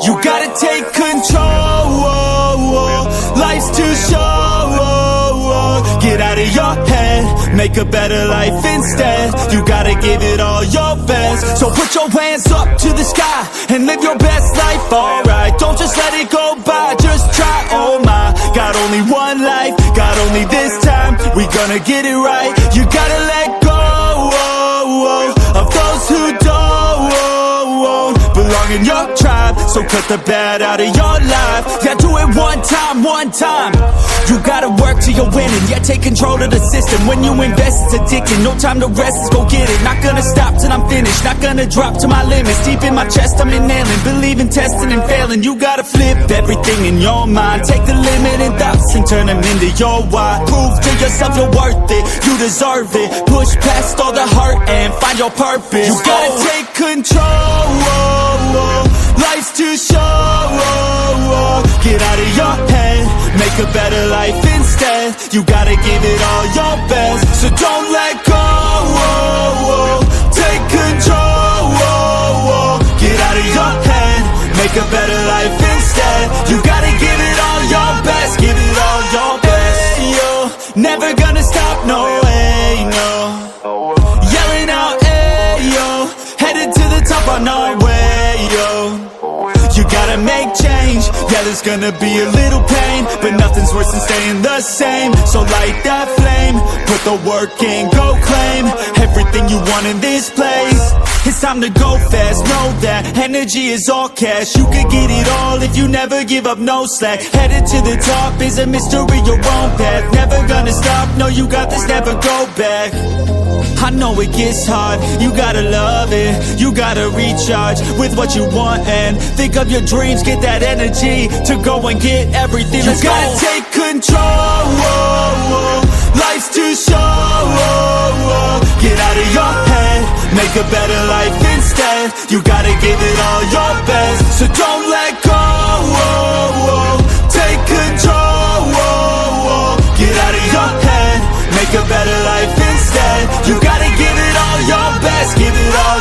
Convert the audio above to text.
You gotta take control, life's too short. Get out of your head, make a better life instead. You gotta give it all your best. So put your hands up to the sky and live your best life, alright. Don't just let it go by, just try, oh my. Got only one life, got only this time. We gonna get it right. You gotta let go of those who don't belong in your tribe. So cut the bad out of your life. Yeah, do it one time. You gotta work till you're winning. Yeah, take control of the system. When you invest, it's addicting. No time to rest, let's go get it. Not gonna stop till I'm finished. Not gonna drop to my limits. Deep in my chest, I'm inhaling. Believe in testing and failing. You gotta flip everything in your mind. Take the limiting thoughts and turn them into your why. Prove to yourself you're worth it. You deserve it. Push past all the hurt and find your purpose. You gotta take control. Life's too short. Get out of your head, make a better life instead. You gotta give it all your best. So don't let go. Take control. Get out of your head, make a better life instead. You gotta give it all your best. Give it all your best. Yo, never gonna stop, no way, no. Yelling out, ayo, headed to the top on our way, yo. You gotta make change, yeah, there's gonna be a little pain, but nothing's worse than staying the same. So light that flame, put the work in, go claim everything you want in this place. It's time to go fast, know that energy is all cash. You could get it all if you never give up, no slack. Headed to the top is a mystery, your own path. Never gonna stop, no, you got this, never go back. I know it gets hard, you gotta love it. You gotta recharge with what you want and think of your dreams. Get that energy to go and get everything. You gotta take control. Life's too short. Get out of your head, make a better life instead. You gotta give it all your best. So don't let go. Take control. Get out of your head, make a better life instead. You gotta give it all your best. Give it all